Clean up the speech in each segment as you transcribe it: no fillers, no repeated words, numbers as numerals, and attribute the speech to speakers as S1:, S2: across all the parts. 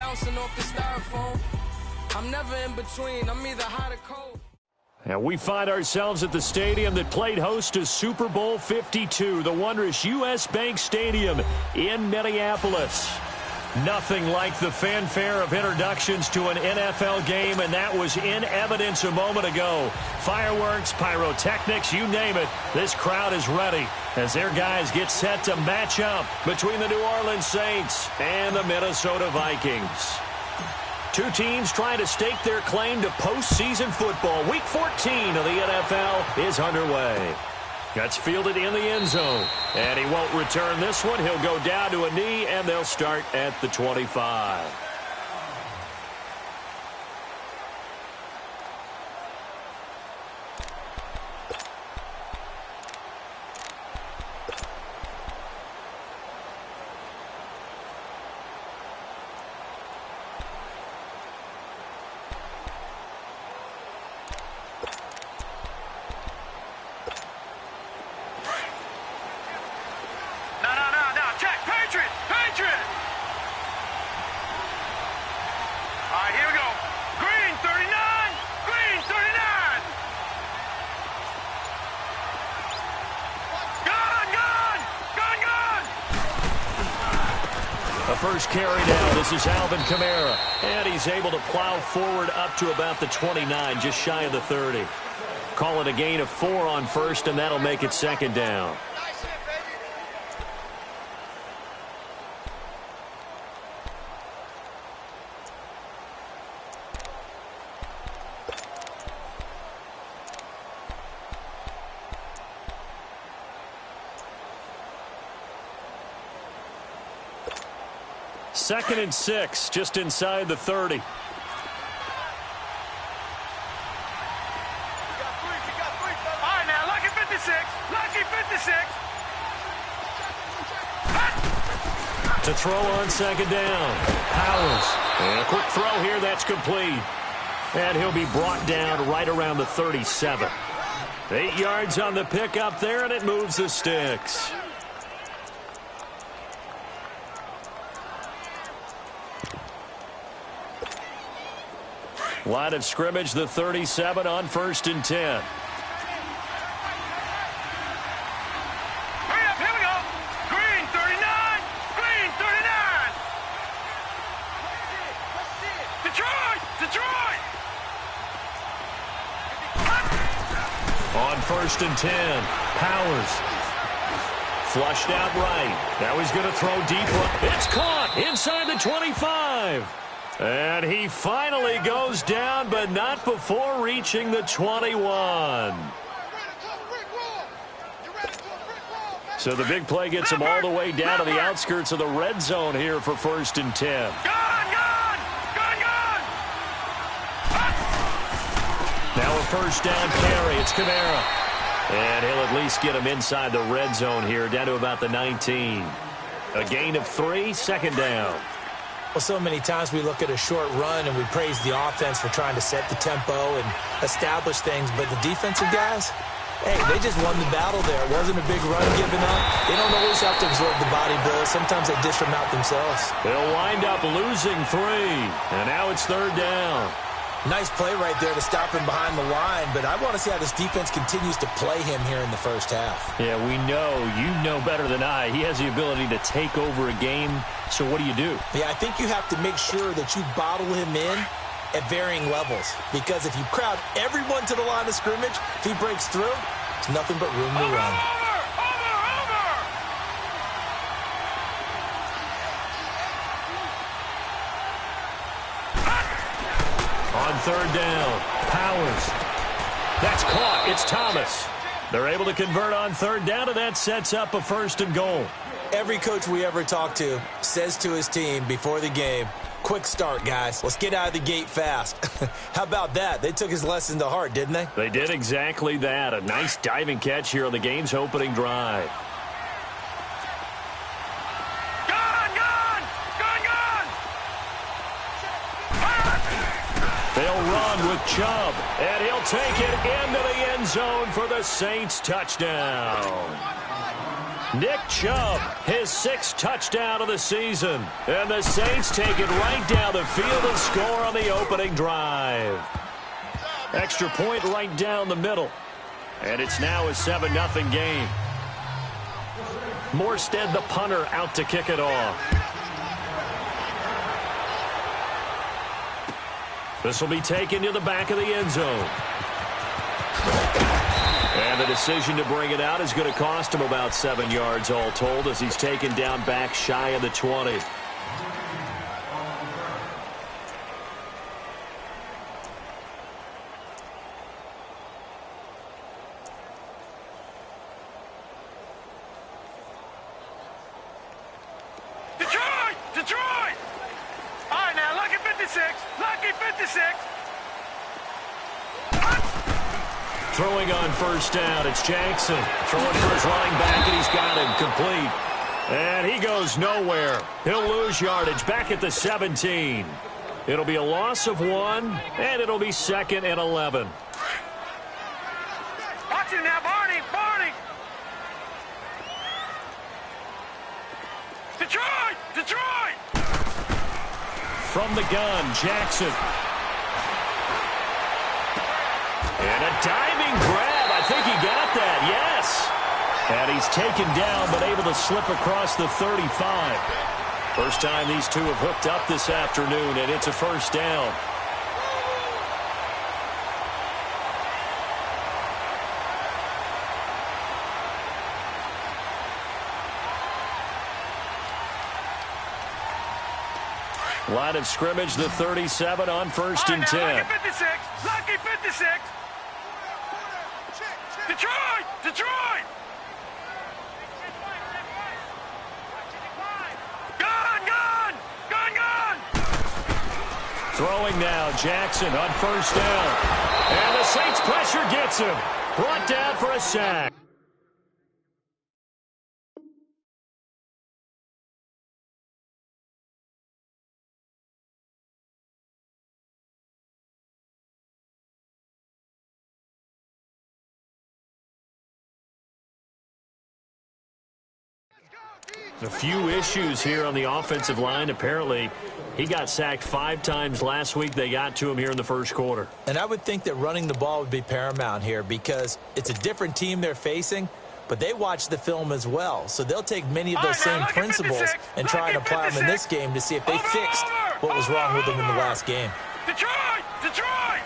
S1: bouncing off the styrofoam. I'm never in between. I'm either hot or cold.
S2: And we find ourselves at the stadium that played host to Super Bowl 52, the wondrous U.S. Bank Stadium in Minneapolis. Nothing like the fanfare of introductions to an NFL game, and that was in evidence a moment ago. Fireworks, pyrotechnics, you name it, this crowd is ready as their guys get set to match up between the New Orleans Saints and the Minnesota Vikings. Two teams trying to stake their claim to postseason football. Week 14 of the NFL is underway. That's fielded in the end zone. And he won't return this one. He'll go down to a knee, and they'll start at the 25. First carry down. This is Alvin Kamara. And he's able to plow forward up to about the 29, just shy of the 30. Call it a gain of 4 on first, and that'll make it second down. Second and 6, just inside the 30.
S3: You got three. All right, now, lucky 56. Lucky 56.
S2: To throw on second down. Powers. And a quick throw here, that's complete. And he'll be brought down right around the 37. 8 yards on the pickup there, and it moves the sticks. Line of scrimmage, the 37 on 1st and 10.
S3: Hurry up, here we go. Green 39. Green 39. Detroit.
S2: On 1st and 10, Powers. Flushed out right. Now he's going to throw deep. It's caught inside the 25. And he finally goes down, but not before reaching the 21. So the big play gets him all the way down to the outskirts of the red zone here for 1st and 10. Now a first down carry. It's Kamara. And he'll at least get him inside the red zone here, down to about the 19. A gain of 3, second down.
S4: Well, so many times we look at a short run and we praise the offense for trying to set the tempo and establish things, but the defensive guys, hey, they just won the battle there. It wasn't a big run given up. They don't always have to absorb the body blows. Sometimes they dish them out themselves.
S2: They'll wind up losing 3, and now it's 3rd down.
S4: Nice play right there to stop him behind the line, but I want to see how this defense continues to play him here in the first half.
S2: Yeah, we know. You know better than I. He has the ability to take over a game, so what do?
S4: Yeah, I think you have to make sure that you bottle him in at varying levels, because if you crowd everyone to the line of scrimmage, if he breaks through, it's nothing but room to run.
S2: On 3rd down, Powers. That's caught. It's Thomas. They're able to convert on 3rd down, and that sets up a 1st and goal.
S4: Every coach we ever talk to says to his team before the game, quick start, guys. Let's get out of the gate fast. How about that? They took his lesson to heart, didn't they?
S2: They did exactly that. A nice diving catch here on the game's opening drive. They'll run with Chubb, and he'll take it into the end zone for the Saints touchdown. Nick Chubb, his 6th touchdown of the season. And the Saints take it right down the field and score on the opening drive. Extra point right down the middle. And it's now a 7-0 game. Morstead, the punter, out to kick it off. This will be taken to the back of the end zone. And the decision to bring it out is going to cost him about 7 yards all told as he's taken down back shy of the 20.
S3: Detroit! All right, now, lucky 56. Lucky 56.
S2: Throwing on first down, it's Jackson. Throwing for his running back, and he's got him complete. And he goes nowhere. He'll lose yardage back at the 17. It'll be a loss of 1, and it'll be 2nd and 11.
S3: Watch him now, Barney! Barney! Detroit! Detroit!
S2: From the gun, Jackson. And a diving grab. I think he got that, yes. And he's taken down, but able to slip across the 35. First time these two have hooked up this afternoon, and it's a first down. Line of scrimmage, the 37 on 1st and 10.
S3: Lucky 56! Lucky 56! Detroit! Detroit! Gun! Gun! Gun! Gun!
S2: Throwing now, Jackson on first down. And the Saints pressure gets him. Brought down for a sack. A few issues here on the offensive line. Apparently, he got sacked 5 times last week. They got to him here in the first quarter.
S4: And I would think that running the ball would be paramount here because it's a different team they're facing, but they watch the film as well. So they'll take many of those same principles and try and apply them in this game to see if they fixed what was wrong with them in the last game.
S3: Detroit! Detroit!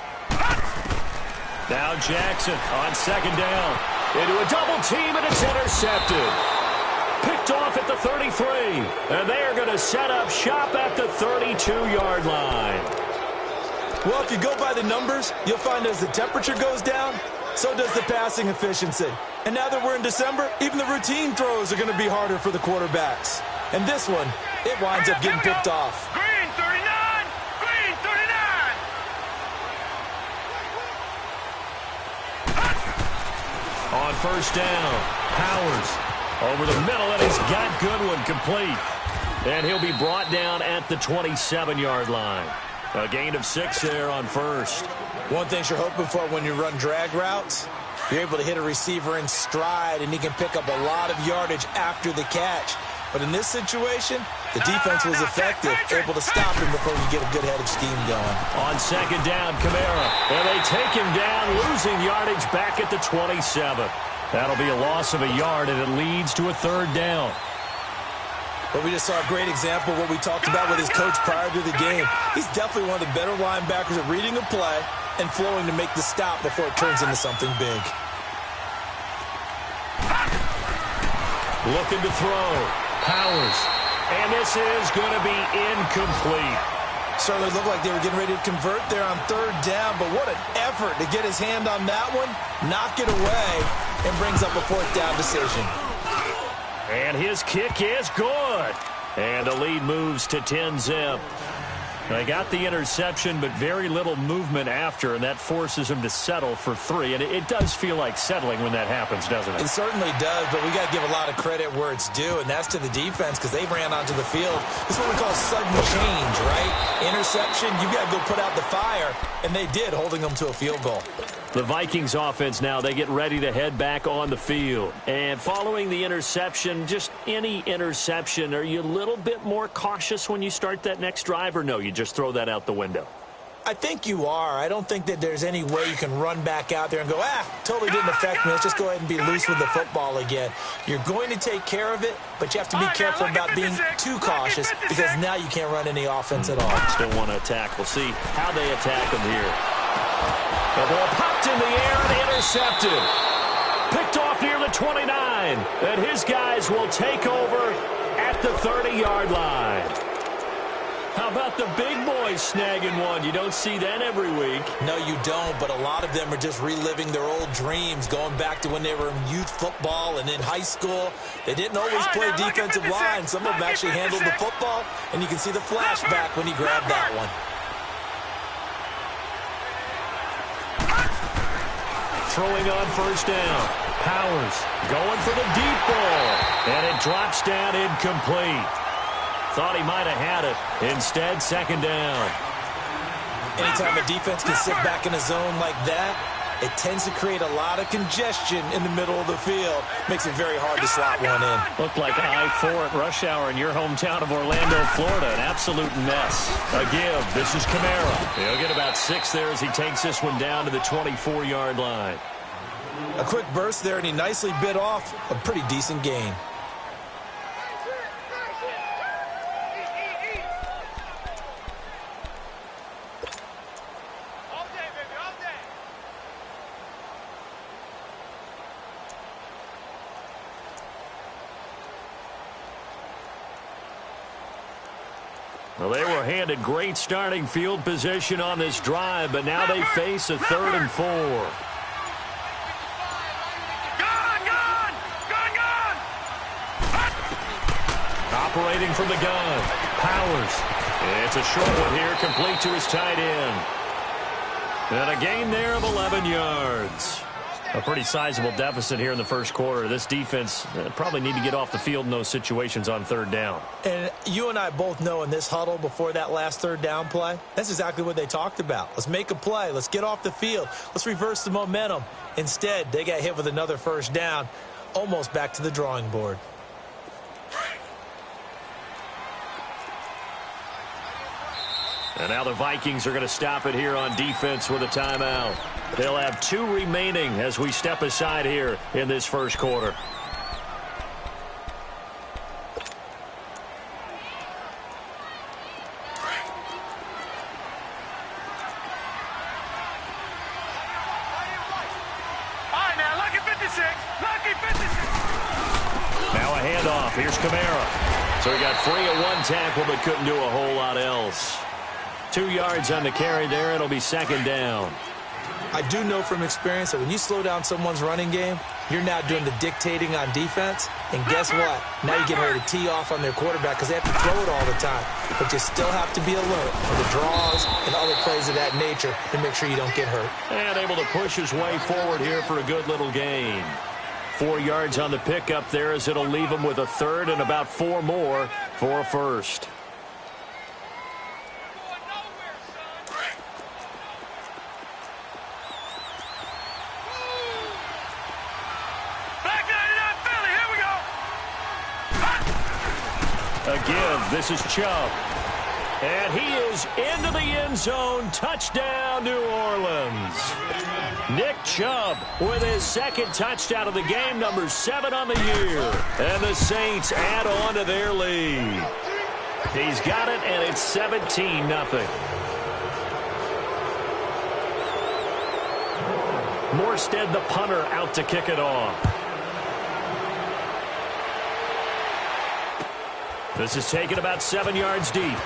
S2: Now Jackson on 2nd down. Into a double team, and it's intercepted. Picked off at the 33, and they are going to set up shop at the 32-yard line.
S4: Well, if you go by the numbers, you'll find as the temperature goes down, so does the passing efficiency. And now that we're in December, even the routine throws are going to be harder for the quarterbacks. And this one, it winds up getting picked off.
S3: Green 39! Green 39!
S2: On first down, Powers over the middle, and he's got Goodwin complete. And he'll be brought down at the 27-yard line. A gain of 6 there on first.
S4: One thing you're hoping for when you run drag routes, you're able to hit a receiver in stride, and he can pick up a lot of yardage after the catch. But in this situation, the defense was effective, able to stop him before you get a good head of steam going.
S2: On 2nd down, Kamara. And they take him down, losing yardage back at the 27. That'll be a loss of a yard, and it leads to a 3rd down.
S4: But we just saw a great example of what we talked about with his coach prior to the game. He's definitely one of the better linebackers at reading a play and flowing to make the stop before it turns into something big.
S2: Looking to throw. Powers. And this is going to be incomplete.
S4: Certainly looked like they were getting ready to convert there on 3rd down, but what an effort to get his hand on that one, knock it away, and brings up a 4th down decision.
S2: And his kick is good. And the lead moves to 10-zip. They got the interception, but very little movement after, and that forces him to settle for 3. And it does feel like settling when that happens, doesn't it?
S4: It certainly does, but we got to give a lot of credit where it's due, and that's to the defense because they ran onto the field. This is what we call sudden change, right? Interception, you got to go put out the fire. And they did, holding them to a field goal.
S2: The Vikings offense now, they get ready to head back on the field. And following the interception, just any interception, are you a little bit more cautious when you start that next drive, or no, you just throw that out the window?
S4: I think you are. I don't think that there's any way you can run back out there and go, totally didn't affect me. Let's just go ahead and be loose with the football again. You're going to take care of it, but you have to be careful about being too cautious because now you can't run any offense at all.
S2: Still want to attack. We'll see how they attack them here. The ball popped in the air and intercepted. Picked off near the 29. And his guys will take over at the 30-yard line. How about the big boys snagging one? You don't see that every week.
S4: No, you don't, but a lot of them are just reliving their old dreams, going back to when they were in youth football and in high school. They didn't always play defensive line. Some of them actually handled the football, and you can see the flashback when he grabbed that one.
S2: Throwing on first down. Powers going for the deep ball, and it drops down incomplete. Thought he might have had it. Instead, second down.
S4: Anytime a defense can sit back in a zone like that, it tends to create a lot of congestion in the middle of the field. Makes it very hard to slot one in.
S2: Looked like I-4 at rush hour in your hometown of Orlando, Florida. An absolute mess. A give. This is Kamara. He'll get about 6 there as he takes this one down to the 24-yard line.
S4: A quick burst there, and he nicely bit off a pretty decent gain.
S2: Well, they were handed great starting field position on this drive, but now they face a 3rd and 4. Operating from the gun. Powers. It's a short one here, complete to his tight end. And a gain there of 11 yards. A pretty sizable deficit here in the first quarter. This defense probably need to get off the field in those situations on 3rd down.
S4: And you and I both know in this huddle before that last 3rd down play, that's exactly what they talked about. Let's make a play. Let's get off the field. Let's reverse the momentum. Instead, they got hit with another first down, almost back to the drawing board.
S2: And now the Vikings are going to stop it here on defense with a timeout. They'll have 2 remaining as we step aside here in this first quarter. Now a handoff. Here's Kamara. So he got free of one tackle but couldn't do a whole lot else. 2 yards on the carry there. It'll be second down.
S4: I do know from experience that when you slow down someone's running game, you're now doing the dictating on defense. And guess what? Now you're getting ready to tee off on their quarterback because they have to throw it all the time. But you still have to be alert for the draws and other plays of that nature to make sure you don't get hurt.
S2: And able to push his way forward here for a good little gain. 4 yards on the pickup there as it'll leave him with a 3rd and about 4 more for a first. A give. This is Chubb. And he is into the end zone. Touchdown, New Orleans. Nick Chubb with his 2nd touchdown of the game, number 7 on the year. And the Saints add on to their lead. He's got it, and it's 17-0. Morstead, the punter, out to kick it off. This is taken about 7 yards deep.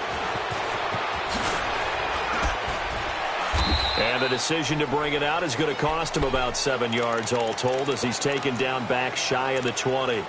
S2: And the decision to bring it out is going to cost him about 7 yards all told as he's taken down back shy of the 20.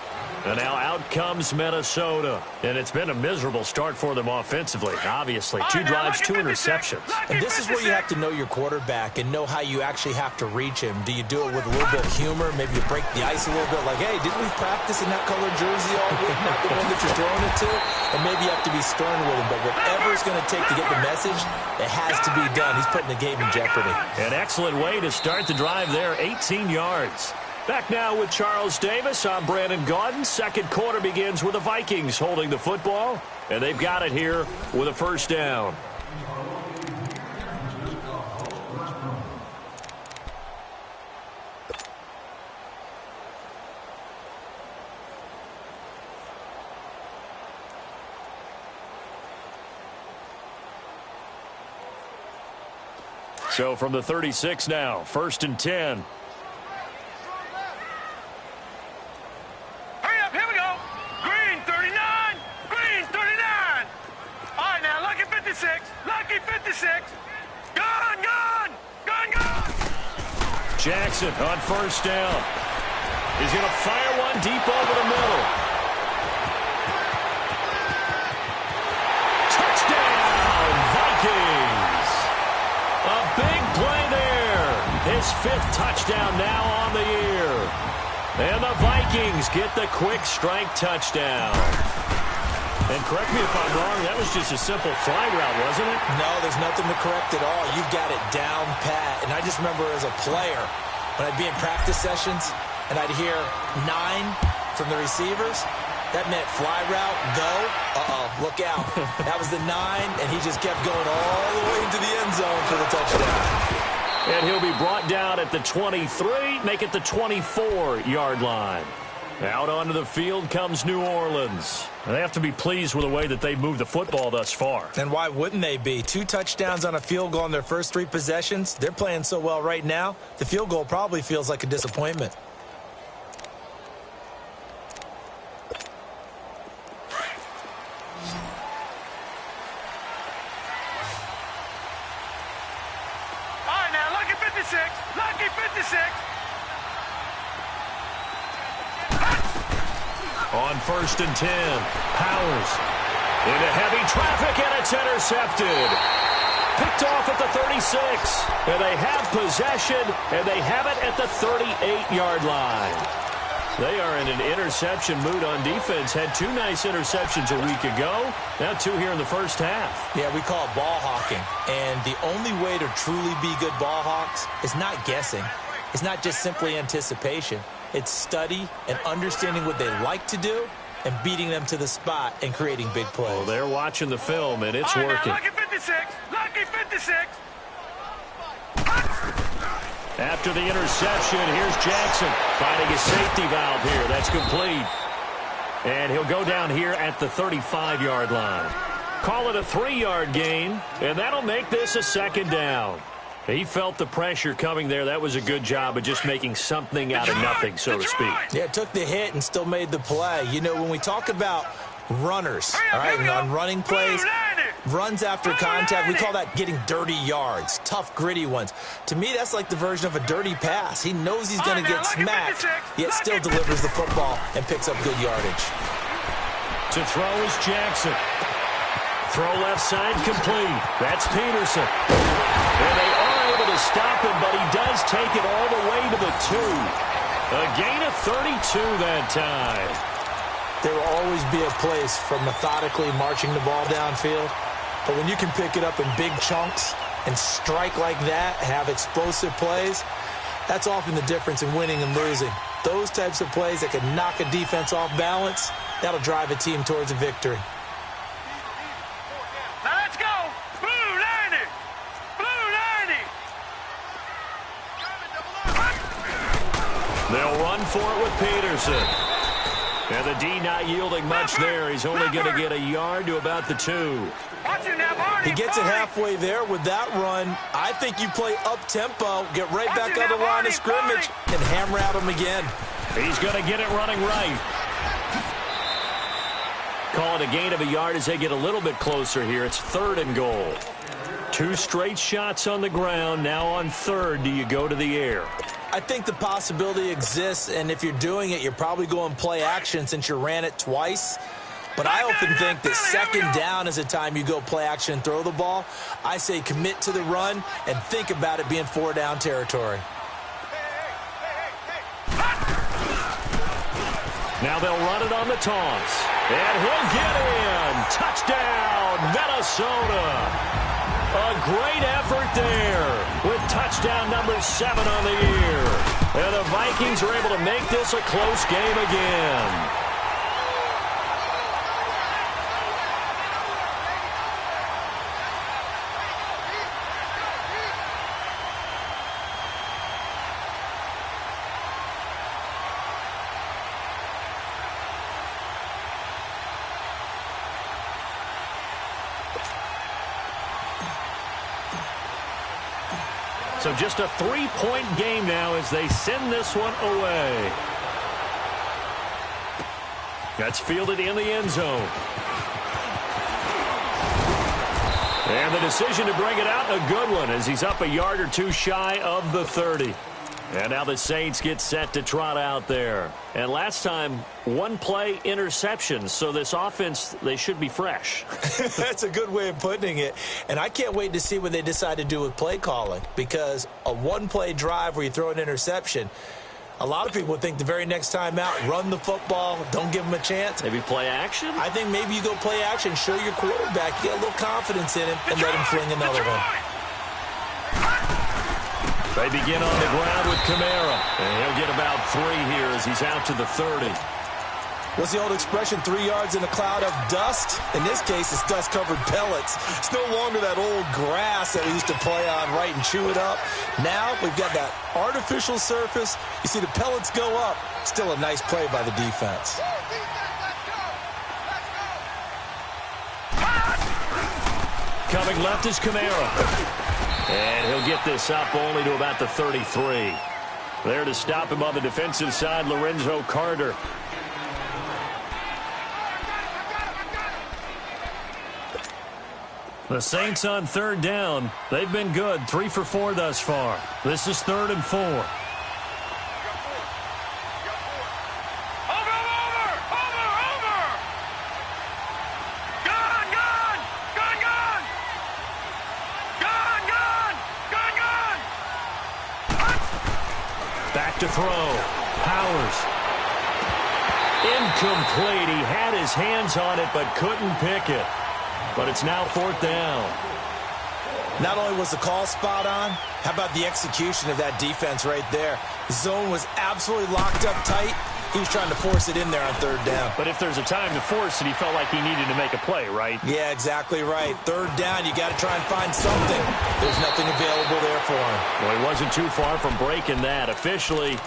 S2: And now out comes Minnesota. And it's been a miserable start for them offensively, obviously. 2 drives, 2 interceptions.
S4: And this is where you have to know your quarterback and know how you actually have to reach him. Do you do it with a little bit of humor? Maybe you break the ice a little bit like, hey, didn't we practice in that colored jersey all week? Not the one that you're throwing it to? And maybe you have to be stern with him. But whatever it's going to take to get the message, it has to be done. He's putting the game in jeopardy.
S2: An excellent way to start the drive there, 18 yards. Back now with Charles Davis. I'm Brandon Gaudin. Second quarter begins with the Vikings holding the football, and they've got it here with a first down. So from the 36 now, 1st and 10. Jackson on first down. He's going to fire one deep over the middle. Touchdown, Vikings. A big play there. His 5th touchdown now on the year. And the Vikings get the quick strike touchdown. And correct me if I'm wrong, that was just a simple fly route, wasn't it?
S4: No, there's nothing to correct at all. You've got it down pat. And I just remember as a player, when I'd be in practice sessions and I'd hear 9 from the receivers, that meant fly route, go, look out. That was the 9, and he just kept going all the way into the end zone for the touchdown.
S2: And he'll be brought down at the 23, make it the 24-yard line. Out onto the field comes New Orleans. They have to be pleased with the way that they've moved the football thus far.
S4: And why wouldn't they be? 2 touchdowns on a field goal in their first 3 possessions. They're playing so well right now, the field goal probably feels like a disappointment.
S3: All right, now, lucky 56. Lucky 56.
S2: On 1st and 10, Powers into heavy traffic, and it's intercepted. Picked off at the 36, and they have possession, and they have it at the 38-yard line. They are in an interception mood on defense. Had 2 nice interceptions a week ago. Now 2 here in the first half.
S4: Yeah, we call it ball hawking. And the only way to truly be good ball hawks is not guessing. It's not just simply anticipation. It's study and understanding what they like to do and beating them to the spot and creating big plays.
S2: Well, they're watching the film, and it's working.
S3: Lucky 56. Lucky 56.
S2: After the interception, here's Jackson finding a safety valve here. That's complete. And he'll go down here at the 35-yard line. Call it a 3-yard gain, and that'll make this a 2nd down. He felt the pressure coming there. That was a good job of just making something out of nothing, so to speak.
S4: Yeah, it took the hit and still made the play. You know, when we talk about runners, all right, and on running plays, runs after contact, we call that getting dirty yards, tough, gritty ones. To me, that's like the version of a dirty pass. He knows he's going to get smacked, yet still delivers the football and picks up good yardage.
S2: To throw is Jackson. Throw left side complete. That's Peterson. And they are able to stop him, but he does take it all the way to the 2. A gain of 32 that time.
S4: There will always be a place for methodically marching the ball downfield. But when you can pick it up in big chunks and strike like that, have explosive plays, that's often the difference in winning and losing. Those types of plays that can knock a defense off balance, that'll drive a team towards a victory.
S3: Now let's go. Blue 90. Blue 90.
S2: They'll run for it with Peterson. And the D not yielding much there. He's only going to get a yard to about the 2.
S4: He gets it halfway there with that run. I think you play up-tempo, get right back on the line of scrimmage, and hammer at him again.
S2: He's going to get it running right. Call it a gain of a yard as they get a little bit closer here. It's 3rd and goal. 2 straight shots on the ground. Now on 3rd, do you go to the air?
S4: I think the possibility exists, and if you're doing it, you're probably going play action since you ran it twice. But I often think that second down is a time you go play action and throw the ball. I say commit to the run and think about it being 4-down territory.
S2: Now they'll run it on the taunts. And he'll get in. Touchdown, Minnesota. A great effort there with touchdown number 7 on the year. And the Vikings are able to make this a close game again. So just a 3-point game now as they send this one away. That's fielded in the end zone. And the decision to bring it out, a good one, as he's up a yard or two shy of the 30. And now the Saints get set to trot out there. And last time, one-play interception. So this offense, they should be fresh.
S4: That's a good way of putting it. And I can't wait to see what they decide to do with play calling. Because a one-play drive where you throw an interception, a lot of people think the very next time out, run the football, don't give them a chance.
S2: Maybe play action?
S4: I think maybe you go play action, show your quarterback, get a little confidence in him, and let him fling another one.
S2: They begin on the ground with Kamara. And he'll get about 3 here as he's out to the 30.
S4: What's the old expression, 3 yards in a cloud of dust? In this case, it's dust-covered pellets. It's no longer that old grass that we used to play on, right, and chew it up. Now we've got that artificial surface. You see the pellets go up. Still a nice play by the defense.
S2: Coming left is Kamara. And he'll get this up only to about the 33. There to stop him on the defensive side, Lorenzo Carter. The Saints on 3rd down. They've been good, 3 for 4 thus far. This is 3rd and 4. To throw. Powers. Incomplete. He had his hands on it but couldn't pick it. But it's now 4th down.
S4: Not only was the call spot on, how about the execution of that defense right there? The zone was absolutely locked up tight. He was trying to force it in there on 3rd down.
S2: But if there's a time to force it, he felt like he needed to make a play, right?
S4: Yeah, exactly right. 3rd down, you got to try and find something. There's nothing available there for him.
S2: Well, he wasn't too far from breaking that. Officially,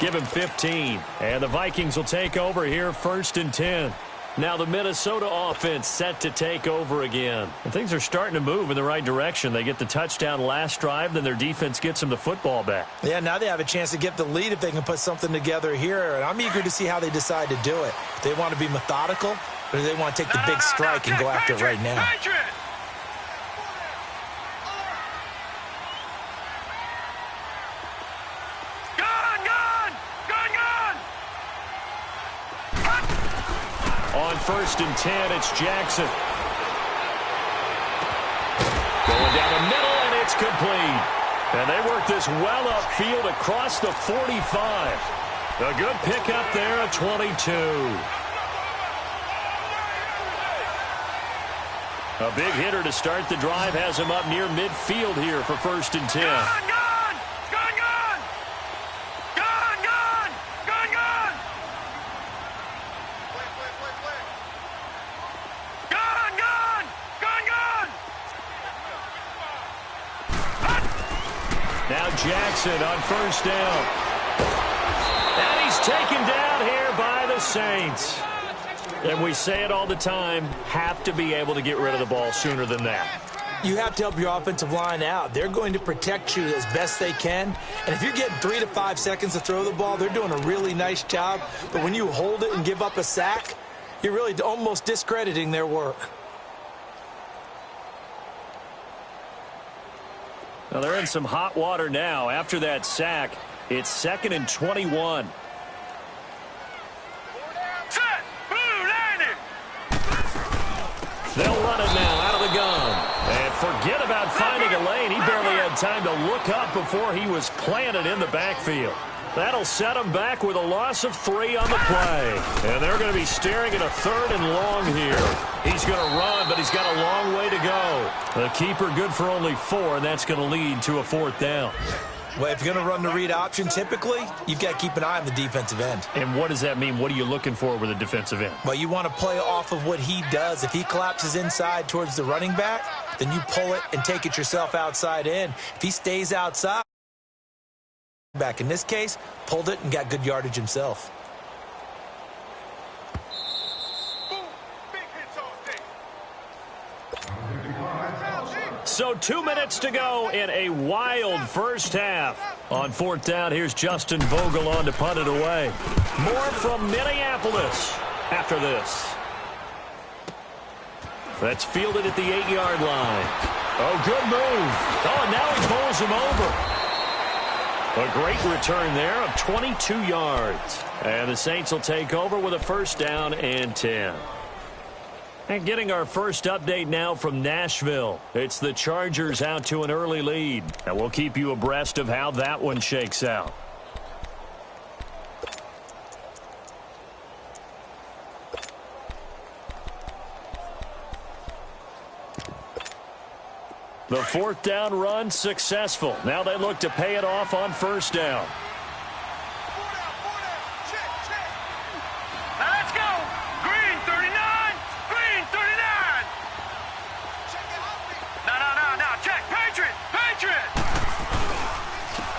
S2: give him 15. And the Vikings will take over here 1st and 10. Now the Minnesota offense set to take over again. And things are starting to move in the right direction. They get the touchdown last drive, then their defense gets them the football back.
S4: Yeah, now they have a chance to get the lead if they can put something together here. And I'm eager to see how they decide to do it. Do they want to be methodical, or do they want to take the big strike and go after it right now?
S2: On 1st and 10, it's Jackson. Going down the middle, and it's complete. And they work this well upfield across the 45. A good pickup there at 22. A big hitter to start the drive has him up near midfield here for 1st and 10. Now Jackson on 1st down. And he's taken down here by the Saints. And we say it all the time, have to be able to get rid of the ball sooner than that.
S4: You have to help your offensive line out. They're going to protect you as best they can. And if you're getting 3 to 5 seconds to throw the ball, they're doing a really nice job. But when you hold it and give up a sack, you're really almost discrediting their work.
S2: Now they're in some hot water now after that sack. It's 2nd and 21.
S3: Set. Blue landing.
S2: They'll run it now out of the gun. And forget about finding a lane. He barely had time to look up before he was planted in the backfield. That'll set him back with a loss of 3 on the play. And they're going to be staring at a 3rd and long here. He's going to run, but he's got a long way to go. The keeper good for only 4, and that's going to lead to a 4th down.
S4: Well, if you're going to run the read option, typically, you've got to keep an eye on the defensive end.
S2: And what does that mean? What are you looking for with a defensive end?
S4: Well, you want to play off of what he does. If he collapses inside towards the running back, then you pull it and take it yourself outside in. If he stays outside, back in this case, pulled it and got good yardage himself.
S2: So 2 minutes to go in a wild first half. On 4th down, here's Justin Vogel on to punt it away. More from Minneapolis after this. That's fielded at the 8-yard line. Oh, good move. Oh, and now he pulls him over. A great return there of 22 yards. And the Saints will take over with a 1st down and 10. And getting our first update now from Nashville. It's the Chargers out to an early lead. And we'll keep you abreast of how that one shakes out. The 4th down run successful. Now they look to pay it off on 1st down.
S3: Now let's go. Green 39. Green 39. No. Check. Patriot. Patriot.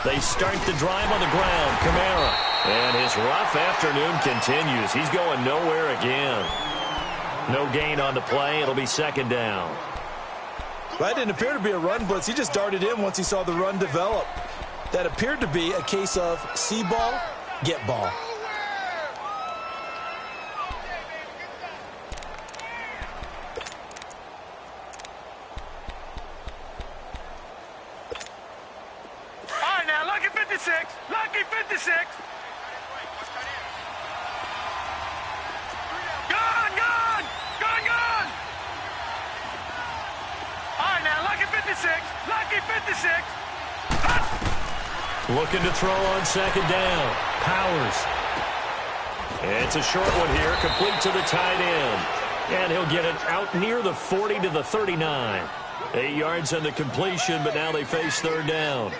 S2: They start the drive on the ground. Kamara. And his rough afternoon continues. He's going nowhere again. No gain on the play. It'll be 2nd down.
S4: That didn't appear to be a run blitz. He just darted in once he saw the run develop. That appeared to be a case of see ball, get ball.
S3: All right, now, lucky 56. Lucky 56. Gun. All right, now, lucky 56. Lucky 56.
S2: Looking to throw on 2nd down. Powers. It's a short one here, complete to the tight end. And he'll get it out near the 40 to the 39. 8 yards on the completion, but now they face 3rd down.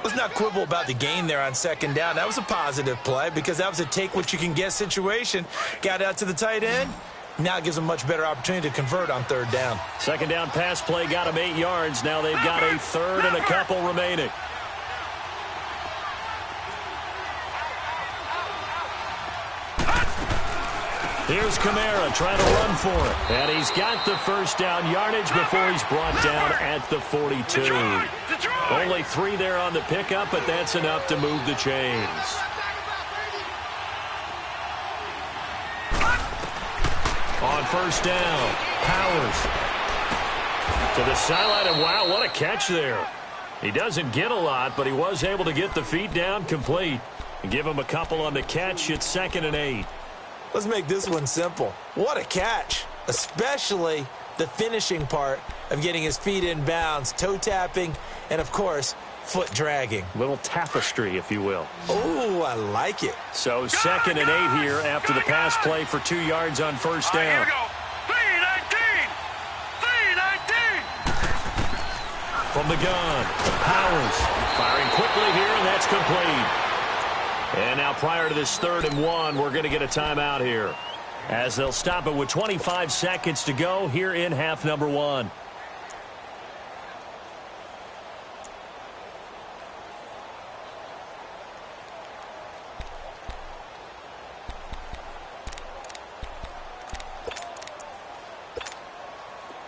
S4: Let's not quibble about the gain there on 2nd down. That was a positive play because that was a take-what-you-can-get situation. Got out to the tight end. Now it gives them a much better opportunity to convert on 3rd down.
S2: 2nd down pass play got them 8 yards. Now they've got a 3rd and a couple remaining. Here's Kamara trying to run for it. And he's got the 1st down yardage before he's brought down at the 42.
S3: Detroit.
S2: Only 3 there on the pickup, but that's enough to move the chains. On 1st down, Powers to the sideline, and wow, what a catch there. He doesn't get a lot, but he was able to get the feet down complete. And give him a couple on the catch. It's 2nd and 8.
S4: Let's make this one simple. What a catch, especially the finishing part of getting his feet in bounds, toe tapping, and, of course, foot dragging.
S2: Little tapestry, if you will.
S4: Oh, I like it.
S2: So 2nd and 8 here after the pass play for 2 yards on 1st down.
S3: Here we go. 319. 319.
S2: From the gun, Powers firing quickly here, and that's complete. And now prior to this 3rd and 1, we're going to get a timeout here, as they'll stop it with 25 seconds to go here in half number 1.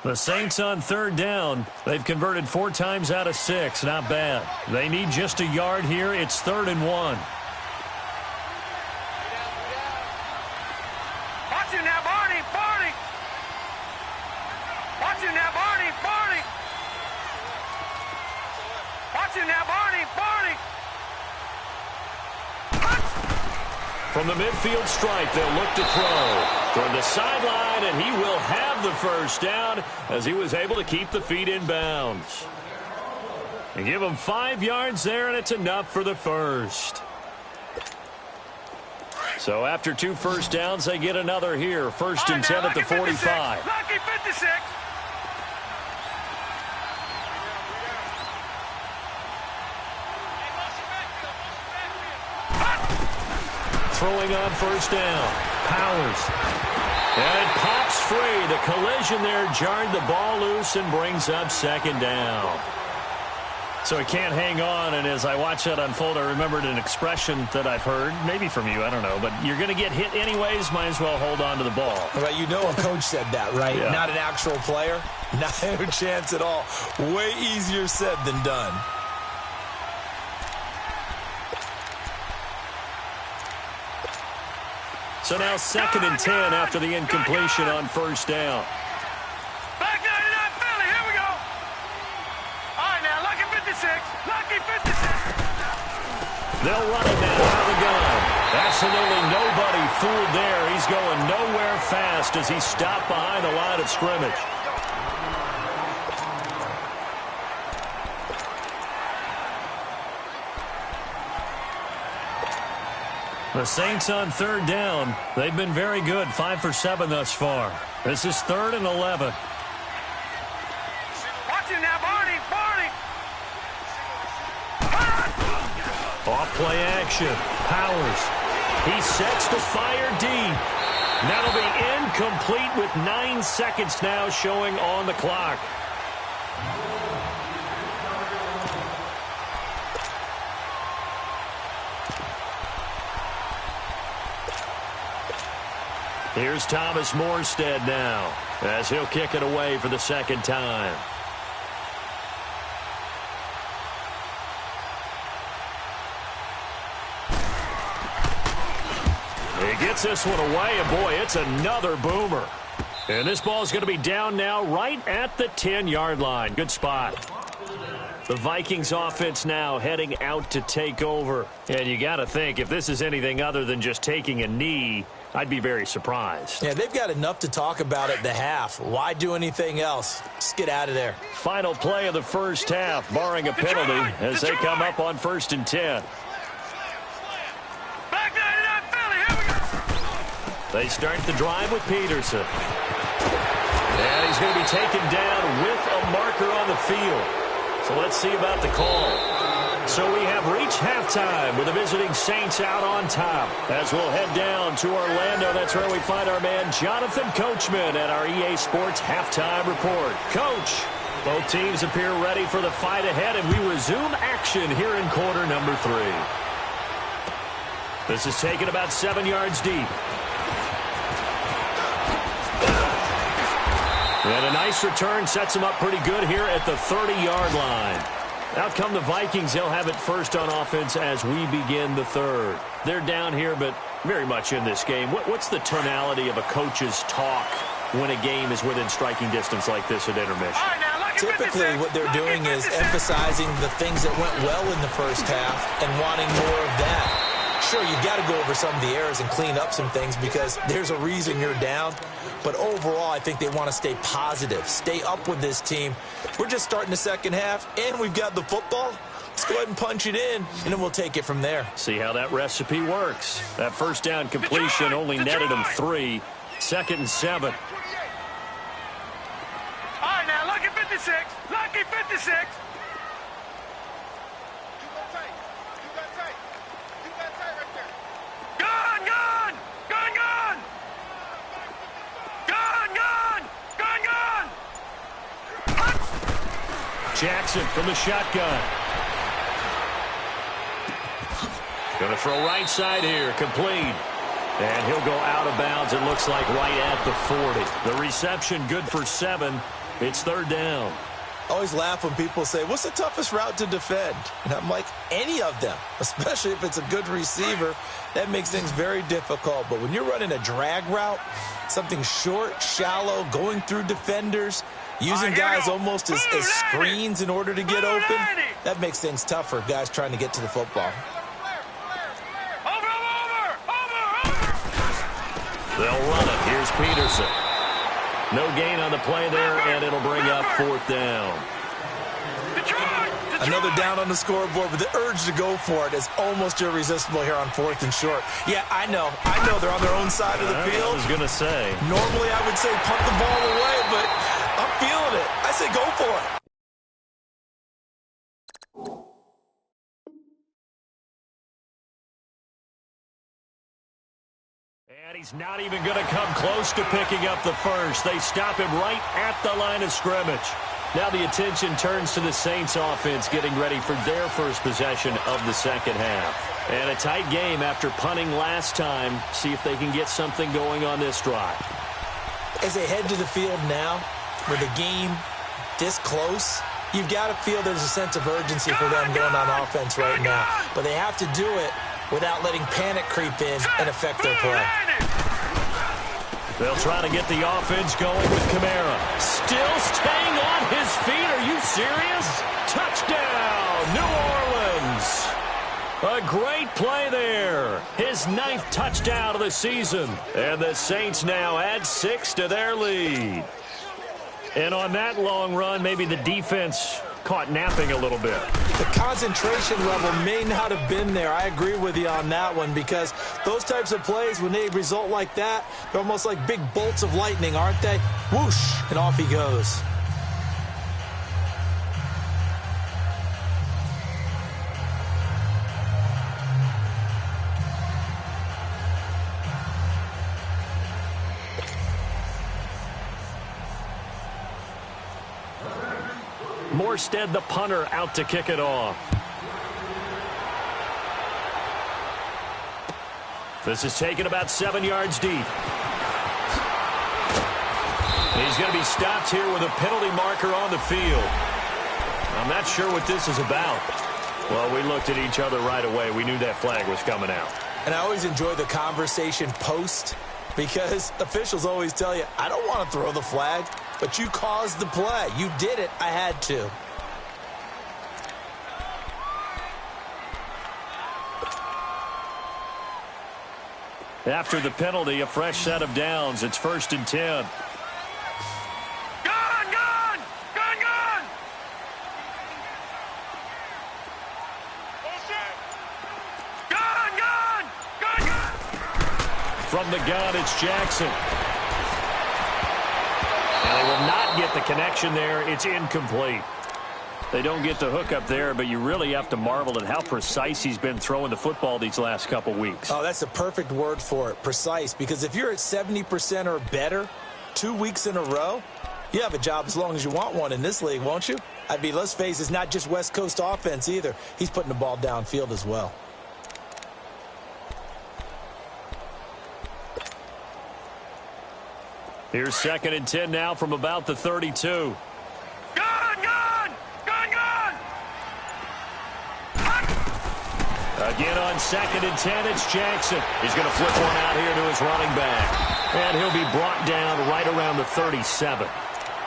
S2: The Saints on 3rd down. They've converted 4 times out of 6. Not bad. They need just a yard here. It's 3rd and 1.
S3: Watch it now, Barney. Barney. Watch it now, Barney. Barney. Watch it now, Barney. Barney.
S2: From the midfield stripe, they'll look to throw. Toward the sideline, and he will have the first down as he was able to keep the feet in bounds. And give him 5 yards there, and it's enough for the first. So after 2 first downs, they get another here. First and 10 at the 45.
S3: Lucky 56.
S2: Throwing on first down. Powers. And it pops free. The collision there jarred the ball loose and brings up second down. So he can't hang on, and as I watch that unfold, I remembered an expression that I've heard, maybe from you, I don't know, but you're going to get hit anyways, might as well hold on to the ball.
S4: Well, you know a coach said that, right?
S2: Yeah. Not
S4: an actual player. Not a chance at all. Way easier said than done.
S2: So now 2nd and 10 after the incompletion on first down.
S3: Back 99 Philly, here we go. All right, now, lucky 56. Lucky 56.
S2: They'll run it now out of the gun. Absolutely nobody fooled there. He's going nowhere fast as he stopped behind the line of scrimmage. The Saints on 3rd down. They've been very good, 5 for 7 thus far. This is 3rd and 11.
S3: Watch it now, Barney. Barney.
S2: Off play action. Powers. He sets to fire deep. That'll be incomplete with 9 seconds now showing on the clock. Here's Thomas Morstead now as he'll kick it away for the 2nd time. He gets this one away, and boy, it's another boomer. And this ball is going to be down now right at the 10-yard line. Good spot. The Vikings offense now heading out to take over. And you got to think, if this is anything other than just taking a knee, I'd be very surprised.
S4: Yeah, they've got enough to talk about at the half. Why do anything else? Just get out of there.
S2: Final play of the first half, barring a penalty, as they come up on 1st and 10.
S3: Back 99 Philly, here we go.
S2: They start the drive with Peterson. And he's going to be taken down with a marker on the field. So let's see about the call. So we have reached halftime with the visiting Saints out on top. As we'll head down to Orlando, that's where we find our man Jonathan Coachman at our EA Sports Halftime Report. Coach, both teams appear ready for the fight ahead, and we resume action here in quarter number 3. This is taken about 7 yards deep. And a nice return sets him up pretty good here at the 30-yard line. Out come the Vikings. They'll have it first on offense as we begin the 3rd. They're down here, but very much in this game. What's the tonality of a coach's talk when a game is within striking distance like this at intermission?
S3: All right, now, lucky
S4: Typically,
S3: 56.
S4: what they're
S3: Lucky
S4: doing is
S3: 56.
S4: emphasizing the things that went well in the first half and wanting more of that. Sure, you've got to go over some of the errors and clean up some things because there's a reason you're down. But overall, I think they want to stay positive, stay up with this team. We're just starting the second half, and we've got the football. Let's go ahead and punch it in, and then we'll take it from there.
S2: See how that recipe works. That first down completion only netted them 3. 2nd and 7.
S3: All right, now, lucky 56. Lucky 56. Gun, gun! Gun, gun! Gun, gun! Gun, gun!
S2: Jackson from the shotgun. Going to throw right side here, complete. And he'll go out of bounds, it looks like right at the 40. The reception good for 7. It's 3rd down.
S4: I always laugh when people say, what's the toughest route to defend? And I'm like, any of them, especially if it's a good receiver. That makes things very difficult. But when you're running a drag route, something short, shallow, going through defenders, using guys almost as screens in order to get open, that makes things tough for guys trying to get to the football.
S3: Over, over, over, over,
S2: They'll run it. Here's Peterson. No gain on the play there, and it'll bring up 4th down.
S4: Another down on the scoreboard, but the urge to go for it is almost irresistible here on 4th and short. Yeah, I know they're on their own side of the field.
S2: I was going to say.
S4: Normally I would say punt the ball away, but I'm feeling it. I say go for it.
S2: And he's not even going to come close to picking up the first. They stop him right at the line of scrimmage. Now the attention turns to the Saints offense getting ready for their first possession of the second half. And a tight game after punting last time. See if they can get something going on this drive.
S4: As they head to the field now, with the game this close, you've got to feel there's a sense of urgency for them going on offense right now. But they have to do it without letting panic creep in and affect their play.
S2: They'll try to get the offense going with Kamara. Still staying on his feet. Are you serious? Touchdown, New Orleans. A great play there. His 9th touchdown of the season. And the Saints now add 6 to their lead. And on that long run, maybe the defense caught napping a little bit.
S4: The concentration level may not have been there. I agree with you on that one, because those types of plays, when they result like that, they're almost like big bolts of lightning, aren't they? Whoosh, and off he goes.
S2: Morstead, the punter, out to kick it off. This is taken about 7 yards deep. He's going to be stopped here with a penalty marker on the field. I'm not sure what this is about. Well, we looked at each other right away. We knew that flag was coming out.
S4: And I always enjoy the conversation post, because officials always tell you, I don't want to throw the flag, but you caused the play. You did it. I had to.
S2: After the penalty, a fresh set of downs. It's 1st and 10.
S3: Gun! Gun! Gun! Gun! Gun! Gun! Gun! Gun!
S2: From the gun, it's Jackson. And they will not get the connection there. It's incomplete. They don't get the hook up there, but you really have to marvel at how precise he's been throwing the football these last couple weeks.
S4: Oh, that's the perfect word for it, precise, because if you're at 70% or better 2 weeks in a row, you have a job as long as you want one in this league, won't you? I mean, let's face it, it's not just West Coast offense either. He's putting the ball downfield as well.
S2: Here's 2nd and 10 now from about the 32. Again on 2nd and 10, it's Jackson. He's going to flip one out here to his running back. And he'll be brought down right around the 37.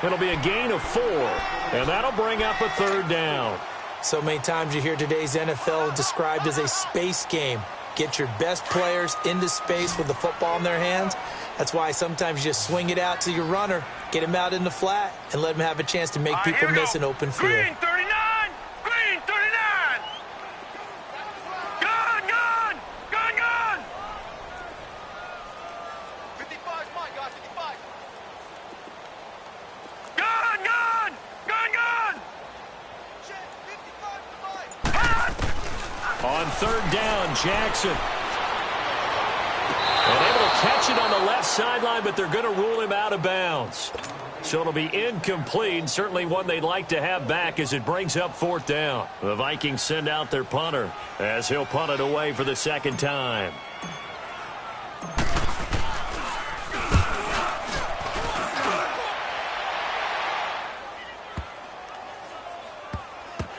S2: It'll be a gain of 4, and that'll bring up a 3rd down.
S4: So many times you hear today's NFL described as a space game. Get your best players into space with the football in their hands. That's why sometimes you just swing it out to your runner, get him out in the flat, and let him have a chance to make people miss an open field.
S3: Green 39! Green 39! Gun! Gun! Gun! Gun! 55's mine, guys, 55. Gun! Gun! Gun! Gun! Check, 55's mine.
S2: On 3rd down, Jackson. And able to catch it on the left sideline, but they're going to rule him out of bounds. So it'll be incomplete, certainly one they'd like to have back as it brings up 4th down. The Vikings send out their punter as he'll punt it away for the 2nd time.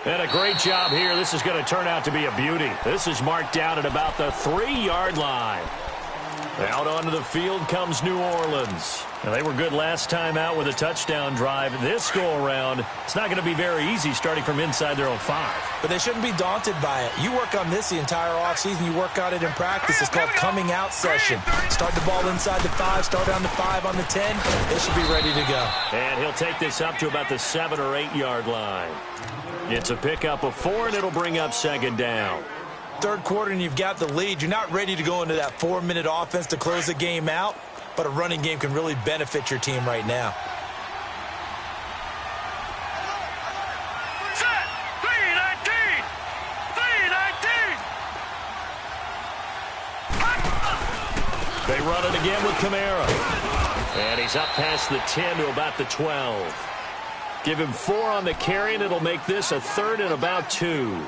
S2: And a great job here. This is going to turn out to be a beauty. This is marked down at about the 3-yard line. Out onto the field comes New Orleans. Now, they were good last time out with a touchdown drive. This go-around, it's not going to be very easy starting from inside their own 5.
S4: But they shouldn't be daunted by it. You work on this the entire offseason. You work on it in practice. It's called coming out session. Start the ball inside the 5, start on the 5, on the 10. They should be ready to go.
S2: And he'll take this up to about the 7 or 8 yard line. It's a pickup of 4, and it'll bring up second down.
S4: Third quarter and you've got the lead. You're not ready to go into that 4-minute offense to close the game out, but a running game can really benefit your team right now.
S3: Set! 319! 319!
S2: They run it again with Kamara. And he's up past the 10 to about the 12. Give him 4 on the carry, and it'll make this a 3rd and about 2.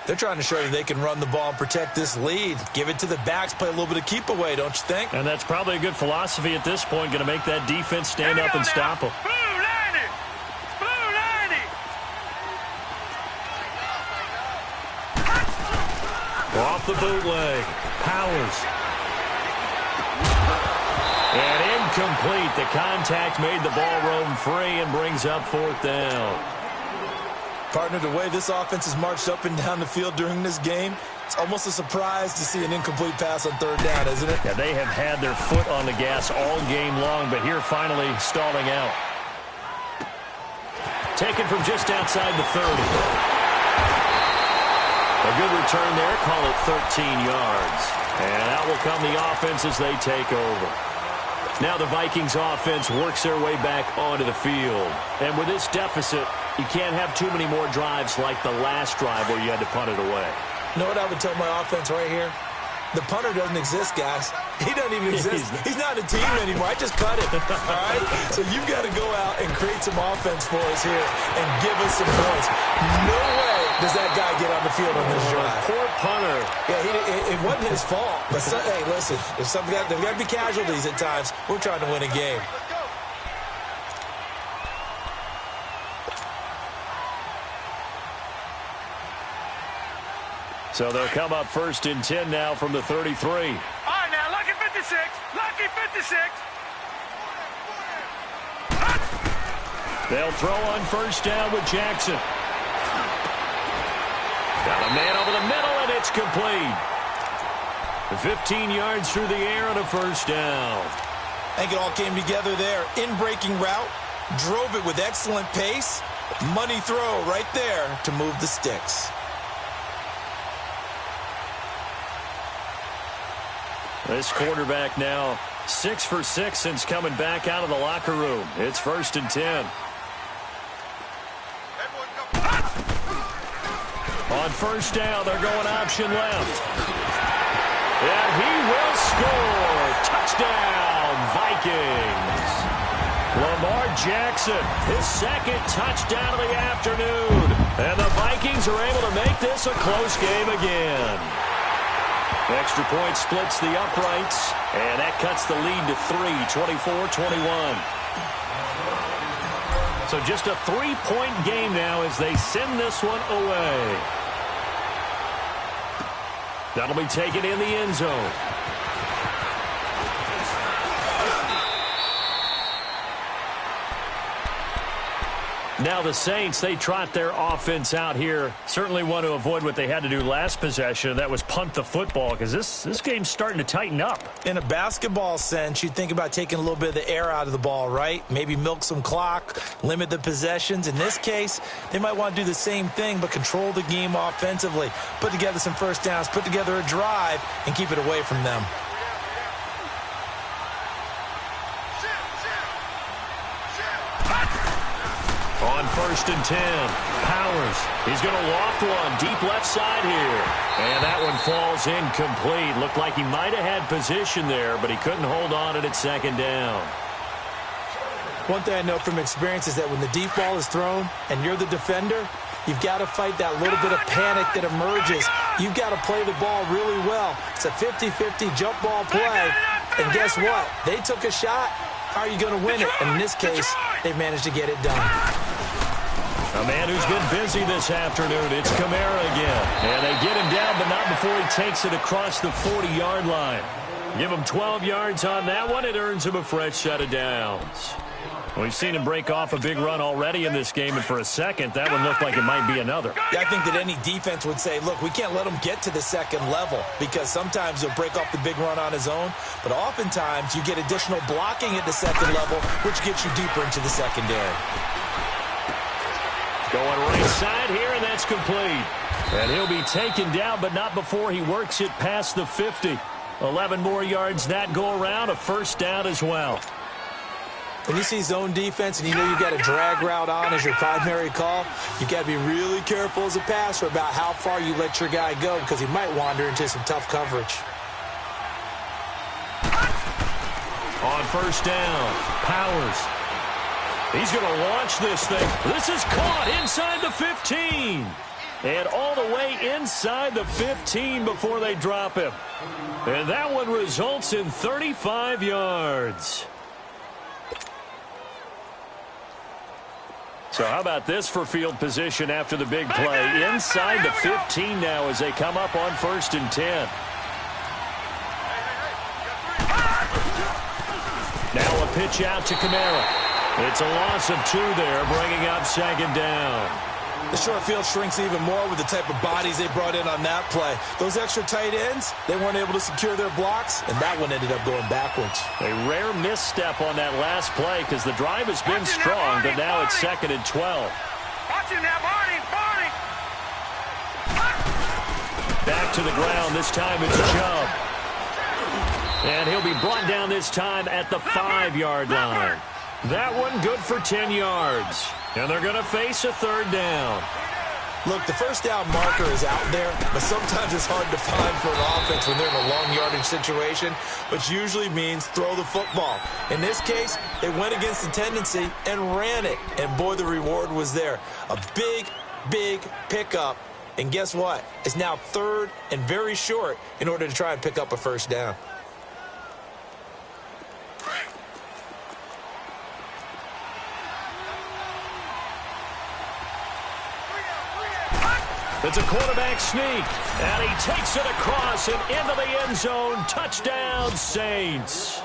S4: They're trying to show that they can run the ball and protect this lead. Give it to the backs, play a little bit of keep away, don't you think?
S2: And that's probably a good philosophy at this point, going to make that defense stand up and stop them.
S3: Blue 90! Blue 90!
S2: Off the bootleg. Powers. And incomplete. The contact made the ball roam free and brings up 4th down.
S4: Partner, the way this offense has marched up and down the field during this game, it's almost a surprise to see an incomplete pass on 3rd down, isn't it?
S2: Yeah, they have had their foot on the gas all game long, but here finally stalling out. Taken from just outside the 30. A good return there, call it 13 yards. And out will come the offense as they take over. Now the Vikings offense works their way back onto the field. And with this deficit, you can't have too many more drives like the last drive where you had to punt it away.
S4: You know what I would tell my offense right here? The punter doesn't exist, guys. He doesn't even exist. He's not a team anymore. I just cut it, all right? So you've got to go out and create some offense for us here and give us some points. No way does that guy get on the field on this drive.
S2: Poor punter.
S4: Yeah, it wasn't his fault. But, hey, listen, there's got to be casualties at times. We're trying to win a game.
S2: So they'll come up 1st and 10 now from the 33.
S3: All right, now, lucky 56. Lucky 56.
S2: They'll throw on 1st down with Jackson. Got a man over the middle, and it's complete. 15 yards through the air on a 1st down.
S4: I think it all came together there. In-breaking route, drove it with excellent pace. Money throw right there to move the sticks.
S2: This quarterback now 6 for 6 since coming back out of the locker room. It's 1st and 10. On 1st down, they're going option left. And he will score. Touchdown, Vikings. Lamar Jackson, his 2nd touchdown of the afternoon. And the Vikings are able to make this a close game again. Extra point splits the uprights, and that cuts the lead to 3, 24-21. So just a 3-point game now as they send this one away. That'll be taken in the end zone. Now the Saints, they trot their offense out here. Certainly want to avoid what they had to do last possession. That was punt the football, because this game's starting to tighten up.
S4: In a basketball sense, you think about taking a little bit of the air out of the ball, right? Maybe milk some clock, limit the possessions. In this case, they might want to do the same thing, but control the game offensively. Put together some 1st downs, put together a drive, and keep it away from them.
S2: On 1st and 10, Powers. He's going to loft one deep left side here. And that one falls incomplete. Looked like he might have had position there, but he couldn't hold on it at 2nd down.
S4: One thing I know from experience is that when the deep ball is thrown and you're the defender, you've got to fight that little bit of panic that emerges. You've got to play the ball really well. It's a 50-50 jump ball play. And guess what? They took a shot. How are you going to win it? And in this case, they've managed to get it done.
S2: A man who's been busy this afternoon. It's Kamara again. And they get him down, but not before he takes it across the 40-yard line. Give him 12 yards on that one. It earns him a fresh set of downs. We've seen him break off a big run already in this game, and for a second, that one looked like it might be another.
S4: Yeah, I think that any defense would say, look, we can't let him get to the second level because sometimes he'll break off the big run on his own, but oftentimes you get additional blocking at the second level, which gets you deeper into the secondary.
S2: Going right side here, and that's complete. And he'll be taken down, but not before he works it past the 50. 11 more yards that go around, a first down as well.
S4: When you see zone defense and you know you've got a drag route on as your primary call, you've got to be really careful as a passer about how far you let your guy go because he might wander into some tough coverage.
S2: On first down, Powers. He's going to launch this thing. This is caught inside the 15. And all the way inside the 15 before they drop him. And that one results in 35 yards. So how about this for field position after the big play? Inside the 15 now as they come up on 1st and 10. Now a pitch out to Kamara. It's a loss of 2 there, bringing up 2nd down.
S4: The short field shrinks even more with the type of bodies they brought in on that play. Those extra tight ends, they weren't able to secure their blocks, and that one ended up going backwards.
S2: A rare misstep on that last play because the drive has been strong, but now it's 2nd and 12.
S3: Watch him now, Barney!
S2: Back to the ground. This time it's Chubb. And he'll be brought down this time at the 5-yard line. That one good for 10 yards. And they're going to face a 3rd down.
S4: Look, the first down marker is out there, but sometimes it's hard to find for an offense when they're in a long yardage situation, which usually means throw the football. In this case, they went against the tendency and ran it. And, boy, the reward was there. A big, big pickup. And guess what? It's now 3rd and very short in order to try and pick up a first down.
S2: It's a quarterback sneak, and he takes it across and into the end zone. Touchdown, Saints.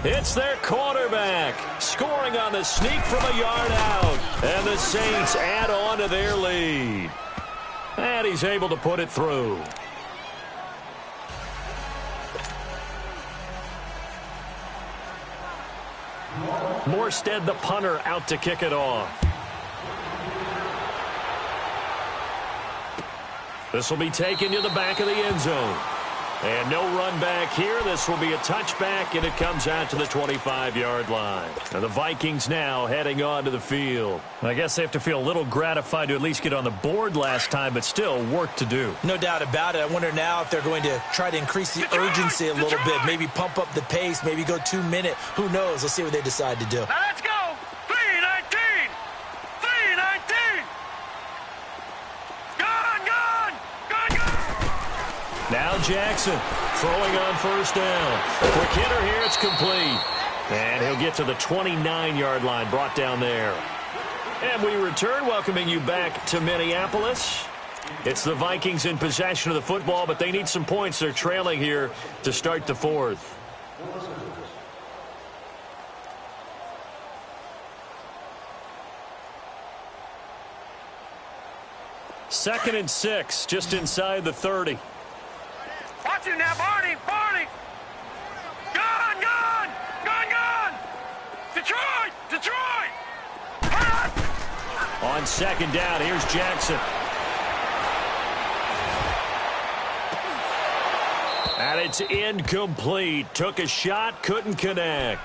S2: It's their quarterback scoring on the sneak from a yard out, and the Saints add on to their lead. And he's able to put it through. Morstead, the punter, out to kick it off. This will be taken to the back of the end zone. And no run back here. This will be a touchback, and it comes out to the 25-yard line. And the Vikings now heading on to the field. I guess they have to feel a little gratified to at least get on the board last time, but still work to do.
S4: No doubt about it. I wonder now if they're going to try to increase the urgency a little bit, maybe pump up the pace, maybe go 2-minute. Who knows? Let's see what they decide to do.
S3: Now let's go! 3-19! 3-19!
S2: Now Jackson throwing on first down. Quick hitter here, it's complete. And he'll get to the 29-yard line, brought down there. And we return, welcoming you back to Minneapolis. It's the Vikings in possession of the football, but they need some points. They're trailing here to start the 4th. Second and 6, just inside the 30.
S3: Watch him now, Barney! Gone! Detroit!
S2: On 2nd down, here's Jackson. And it's incomplete. Took a shot, couldn't connect.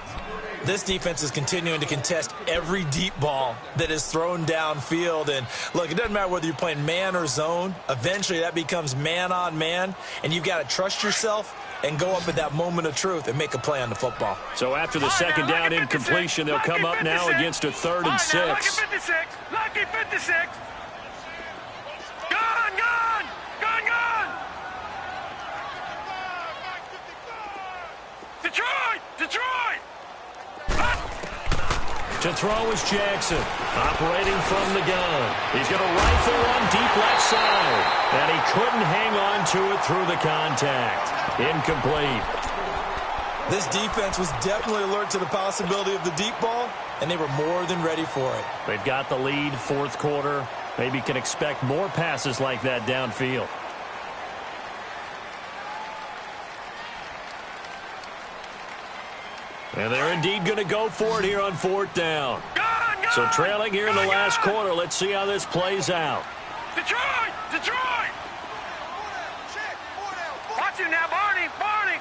S4: This defense is continuing to contest every deep ball that is thrown downfield. And, look, it doesn't matter whether you're playing man or zone. Eventually that becomes man-on-man, and you've got to trust yourself and go up at that moment of truth and make a play on the football.
S2: So after the 2nd down incompletion, they'll come up now against a 3rd and 6.
S3: Lucky 56! Gone! Detroit!
S2: To throw is Jackson, operating from the gun. He's going to rifle one deep left side, and he couldn't hang on to it through the contact. Incomplete.
S4: This defense was definitely alert to the possibility of the deep ball, and they were more than ready for it.
S2: They've got the lead, fourth quarter. Maybe can expect more passes like that downfield. And they're indeed going to go for it here on fourth down. So trailing here in the last quarter. Let's see how this plays out.
S3: Detroit! Detroit! Watch it now, Barney! Barney!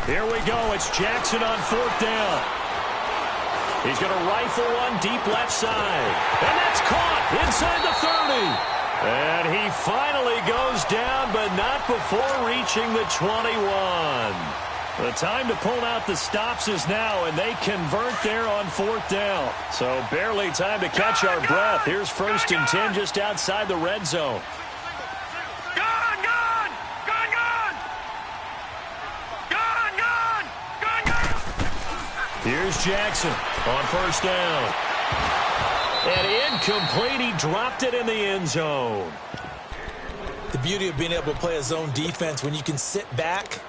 S2: Here we go. It's Jackson on fourth down. He's going to rifle one deep left side. And that's caught inside the 30. And he finally goes down, but not before reaching the 21. The time to pull out the stops is now, and they convert there on fourth down. So barely time to catch our breath. Here's 1st and 10 just outside the red zone.
S3: Gun! Gun! Gun! Gun! Gun! Gun! Gun! Gun!
S2: Here's Jackson on first down. And incomplete. He dropped it in the end zone.
S4: The beauty of being able to play a zone defense when you can sit back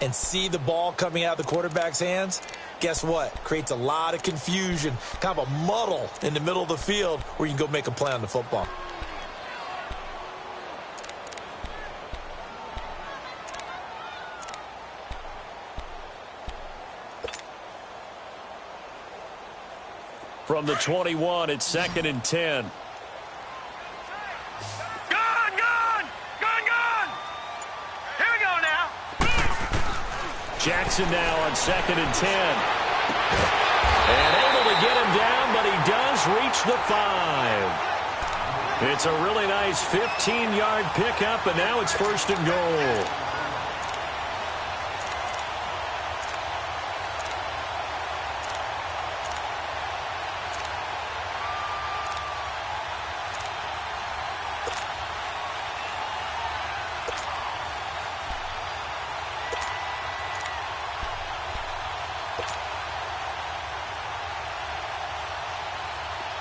S4: and see the ball coming out of the quarterback's hands, guess what? Creates a lot of confusion, kind of a muddle in the middle of the field where you can go make a play on the football.
S2: From the 21, it's 2nd and 10.
S3: Gun! Gun! Gun! Gun! Here we go now.
S2: Jackson now on 2nd and 10. And able to get him down, but he does reach the 5. It's a really nice 15-yard pickup, and now it's 1st and goal.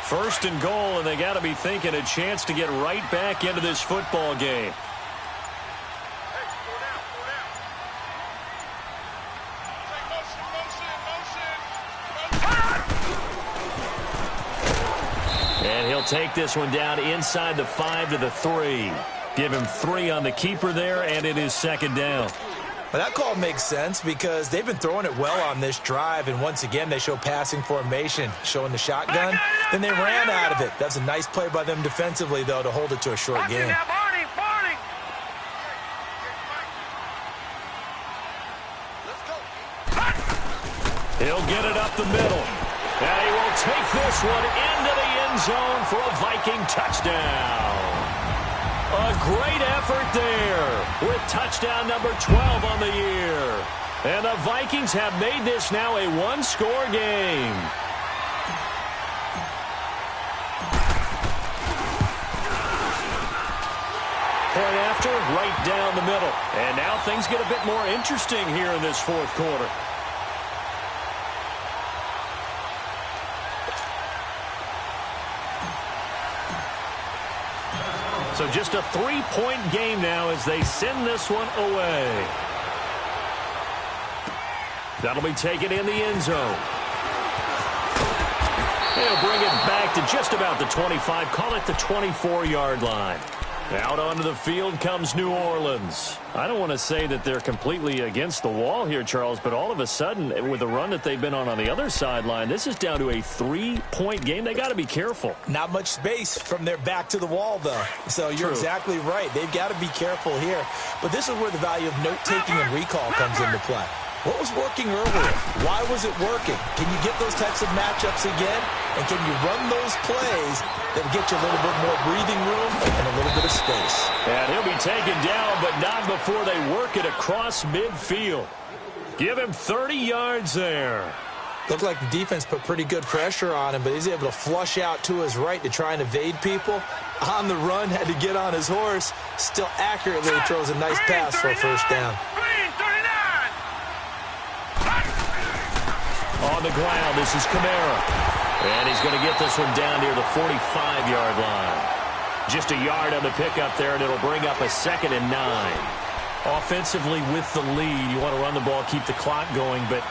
S2: First and goal, and they got to be thinking a chance to get right back into this football game. And he'll take this one down inside the 5 to the 3. Give him 3 on the keeper there, and it is 2nd down.
S4: But that call makes sense because they've been throwing it well on this drive, and once again they show passing formation, showing the shotgun. Then they ran out of it. That's a nice play by them defensively, though, to hold it to a short game.
S3: Now, Barney! Barney!
S2: He'll get it up the middle. And he will take this one into the end zone for a Viking touchdown. A great effort there with touchdown number 12 on the year. And the Vikings have made this now a one-score game. Point after, right down the middle. And now things get a bit more interesting here in this fourth quarter. So just a 3-point game now as they send this one away. That'll be taken in the end zone. They'll bring it back to just about the 25, call it the 24-yard line. Out onto the field comes New Orleans. I don't want to say that they're completely against the wall here, Charles, but all of a sudden, with the run that they've been on the other sideline, this is down to a 3-point game. They got to be careful.
S4: Not much space from their back to the wall, though. So you're exactly right. They've got to be careful here. But this is where the value of note-taking and recall comes into play. What was working earlier? Why was it working? Can you get those types of matchups again? And can you run those plays that will get you a little bit more breathing room and a little bit of space?
S2: And he'll be taken down, but not before they work it across midfield. Give him 30 yards there.
S4: Looked like the defense put pretty good pressure on him, but he's able to flush out to his right to try and evade people. On the run, had to get on his horse. Still accurately throws a nice pass for a first down.
S2: On the ground, this is Kamara. And he's going to get this one down near the 45-yard line. Just a yard on the pickup there, and it'll bring up a 2nd and 9. Offensively with the lead, you want to run the ball, keep the clock going, but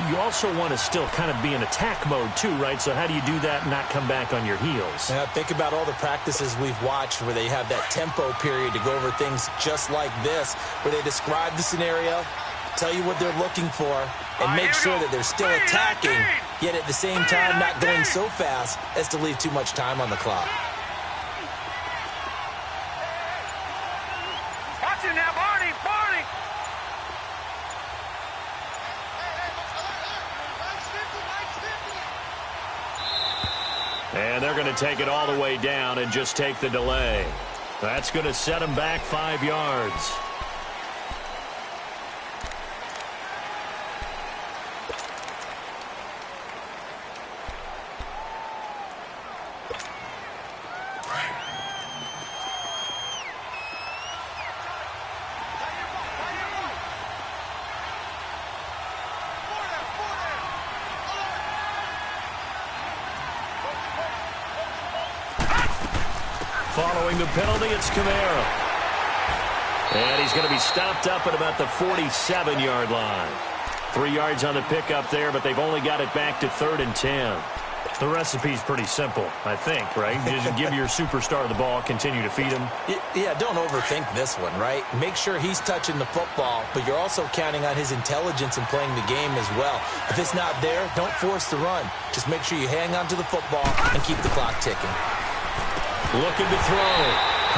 S2: you also want to still kind of be in attack mode too, right? So how do you do that and not come back on your heels?
S4: Yeah, think about all the practices we've watched where they have that tempo period to go over things just like this, where they describe the scenario, tell you what they're looking for, and make sure that they're still attacking, yet at the same time not going so fast as to leave too much time on the clock.
S3: Watch it now, Barney! Barney!
S2: And they're going to take it all the way down and just take the delay. That's going to set them back 5 yards. Following the penalty, it's Kamara. And he's going to be stopped up at about the 47-yard line. 3 yards on the pickup there, but they've only got it back to 3rd and 10. The recipe's pretty simple, I think, right? Just give your superstar the ball, continue to feed him.
S4: Yeah, don't overthink this one, right? Make sure he's touching the football, but you're also counting on his intelligence in playing the game as well. If it's not there, don't force the run. Just make sure you hang on to the football and keep the clock ticking.
S2: Looking to throw.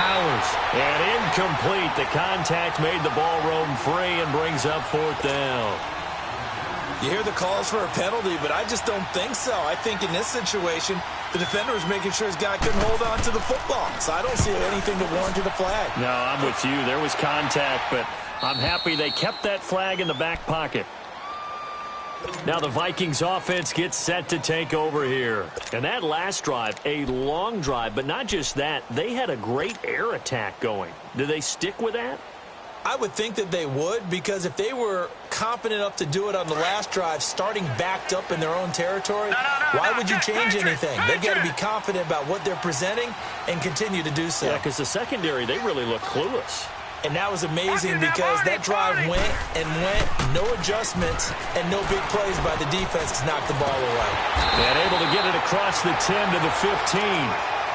S2: Powers. And incomplete. The contact made the ball roam free and brings up 4th down.
S4: You hear the calls for a penalty, but I just don't think so. I think in this situation, the defender was making sure his guy couldn't hold on to the football. So I don't see anything to warrant a flag.
S2: No, I'm with you. There was contact, but I'm happy they kept that flag in the back pocket. Now the Vikings offense gets set to take over here. And that last drive, a long drive, but not just that, they had a great air attack going. Do they stick with that?
S4: I would think that they would, because if they were confident enough to do it on the last drive, starting backed up in their own territory, why would you change anything? They've got to be confident about what they're presenting and continue to do so.
S2: Yeah, because the secondary, they really look clueless.
S4: And that was amazing because that drive went and went, no adjustments, and no big plays by the defense to knock the ball away.
S2: And able to get it across the 10 to the 15.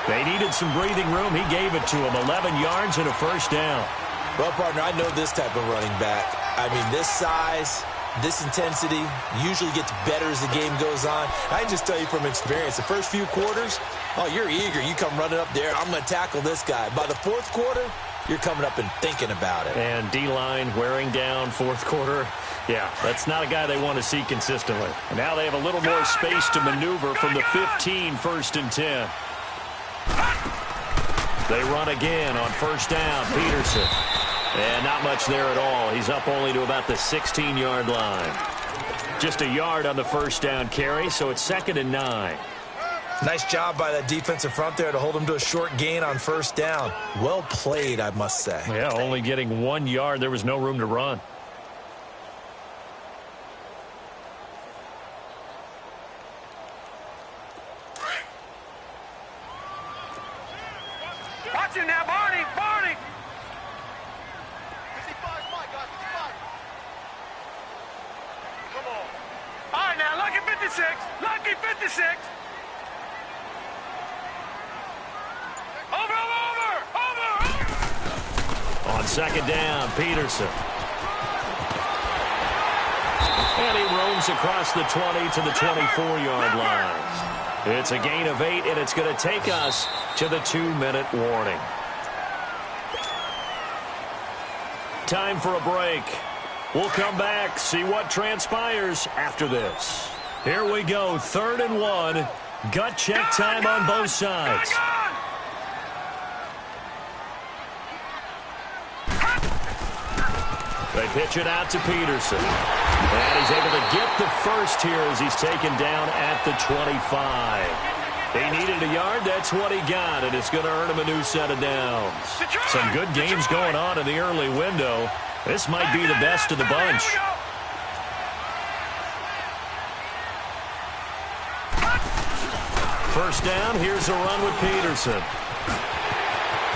S2: They needed some breathing room. He gave it to them. 11 yards and a 1st down.
S4: Well, partner, I know this type of running back. I mean, this size, this intensity usually gets better as the game goes on. I can just tell you from experience, the first few quarters, oh, you're eager. You come running up there, I'm going to tackle this guy. By the 4th quarter, you're coming up and thinking about it.
S2: And D-line wearing down 4th quarter. Yeah, that's not a guy they want to see consistently. And now they have a little more space to maneuver from the 15, 1st and 10. They run again on 1st down. Peterson. And not much there at all. He's up only to about the 16-yard line. Just a yard on the 1st down carry, so it's 2nd and 9.
S4: Nice job by that defensive front there to hold him to a short gain on 1st down. Well played, I must say.
S2: Yeah, only getting 1 yard. There was no room to run.
S3: Watch it now, Barney! Barney! Come on. All right, now, lucky 56. Lucky 56. Over!
S2: On 2nd down, Peterson. And he roams across the 20 to the 24-yard line. It's a gain of 8, and it's going to take us to the 2-minute warning. Time for a break. We'll come back, see what transpires after this. Here we go, 3rd and 1. Gut check time on both sides. They pitch it out to Peterson. And he's able to get the first here as he's taken down at the 25. He needed a yard. That's what he got, and it's going to earn him a new set of downs. Some good games going on in the early window. This might be the best of the bunch. First down, here's a run with Peterson.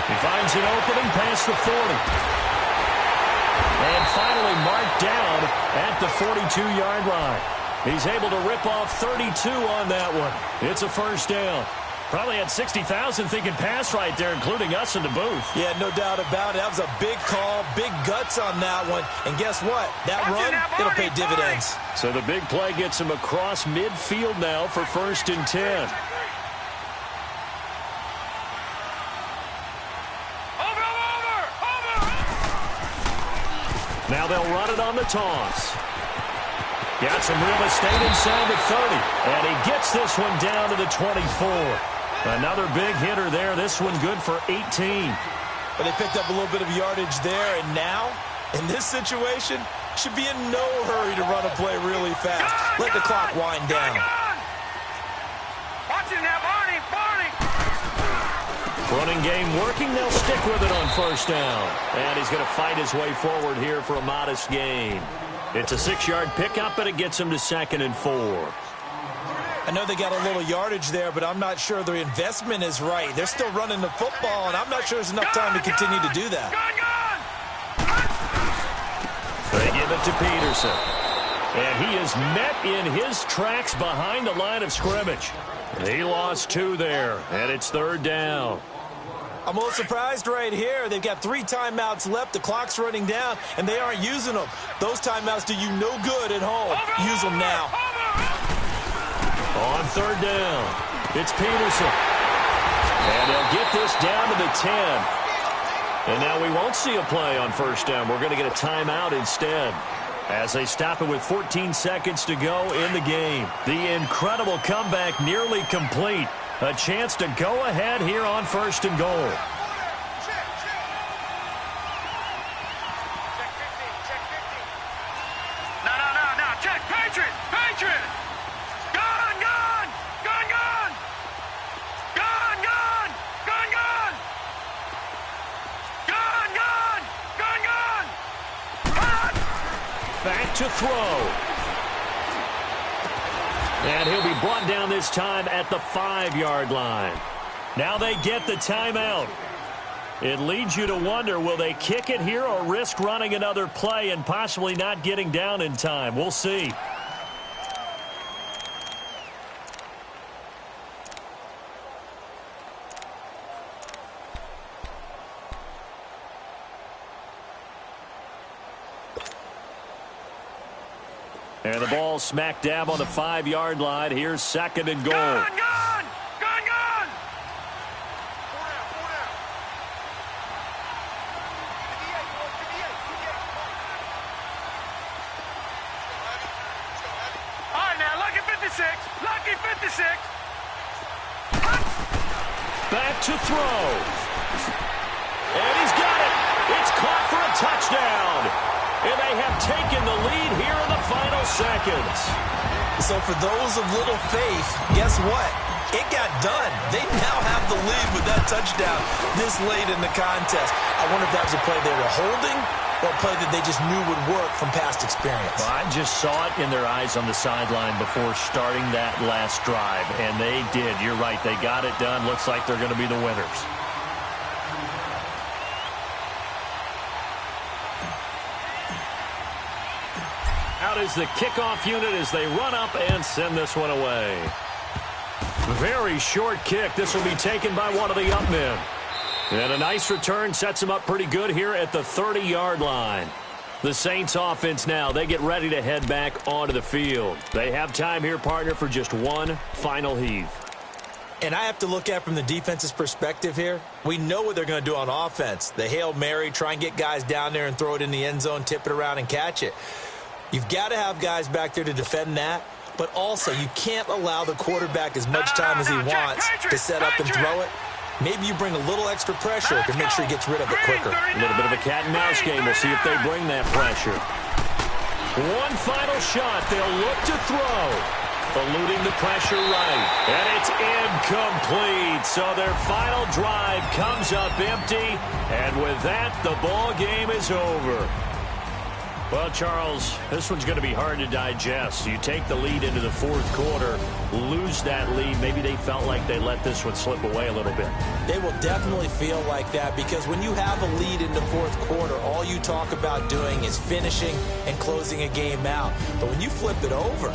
S2: He finds an opening past the 40. And finally marked down at the 42-yard line. He's able to rip off 32 on that one. It's a first down. Probably had 60,000 thinking pass right there, including us in the booth.
S4: Yeah, no doubt about it. That was a big call, big guts on that one. And guess what? That run, it'll pay dividends.
S2: So the big play gets him across midfield now for 1st and 10. Now they'll run it on the toss. Got some real estate inside the 30. And he gets this one down to the 24. Another big hitter there. This one good for 18.
S4: But they picked up a little bit of yardage there. And now, in this situation, should be in no hurry to run a play really fast. Let the clock wind down.
S3: Watch it now, Barney.
S2: Running game working. They'll stick with it on 1st down. And he's going to fight his way forward here for a modest gain. It's a 6-yard pickup, and it gets him to 2nd and 4.
S4: I know they got a little yardage there, but I'm not sure their investment is right. They're still running the football, and I'm not sure there's enough time to continue to do that.
S2: They give it to Peterson. And he is met in his tracks behind the line of scrimmage. He lost 2 there, and it's 3rd down.
S4: I'm a little surprised right here. They've got 3 timeouts left. The clock's running down, and they aren't using them. Those timeouts do you no good at home. Use them now.
S2: On 3rd down, it's Peterson. And they'll get this down to the 10. And now we won't see a play on 1st down. We're going to get a timeout instead, as they stop it with 14 seconds to go in the game. The incredible comeback nearly complete. A chance to go ahead here on 1st and goal.
S3: No. Check. Patriot. Gun.
S2: Back to throw. And he'll be brought down this time at the 5-yard line. Now they get the timeout. It leads you to wonder, will they kick it here or risk running another play and possibly not getting down in time? We'll see. And the ball smack dab on the 5-yard line. Here's 2nd and goal.
S3: Gun! All right, now, lucky 56.
S2: Back to throw. And he's got it. It's caught for a touchdown. And they have taken the lead here in the final seconds.
S4: So for those of little faith, guess what? It got done. They now have the lead with that touchdown this late in the contest. I wonder if that was a play they were holding or a play that they just knew would work from past experience.
S2: Well, I just saw it in their eyes on the sideline before starting that last drive, and they did. You're right. They got it done. Looks like they're going to be the winners. Out is the kickoff unit as they run up and send this one away. Very short kick. This will be taken by one of the up men. And a nice return sets them up pretty good here at the 30-yard line. The Saints offense now, they get ready to head back onto the field. They have time here, partner, for just one final heave.
S4: And I have to look at it from the defense's perspective here. We know what they're going to do on offense. The Hail Mary, try and get guys down there and throw it in the end zone, tip it around and catch it. You've got to have guys back there to defend that, but also you can't allow the quarterback as much time as he wants to set up and throw it. Maybe you bring a little extra pressure to make sure he gets rid of it quicker.
S2: A little bit of a cat and mouse game. We'll see if they bring that pressure. One final shot. They'll look to throw. Eluding the pressure right. And it's incomplete. So their final drive comes up empty. And with that, the ball game is over. Well, Charles, this one's going to be hard to digest. You take the lead into the fourth quarter, lose that lead. Maybe they felt like they let this one slip away a little bit.
S4: They will definitely feel like that because when you have a lead in the fourth quarter, all you talk about doing is finishing and closing a game out. But when you flip it over,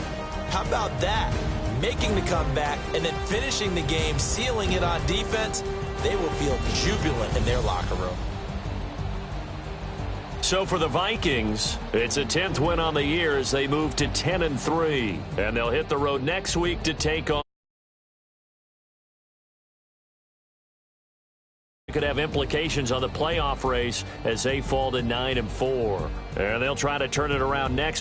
S4: how about that? Making the comeback and then finishing the game, sealing it on defense, they will feel jubilant in their locker room.
S2: So for the Vikings, it's a 10th win on the year as they move to 10-3. And they'll hit the road next week to take on. It could have implications on the playoff race as they fall to 9-4. And they'll try to turn it around next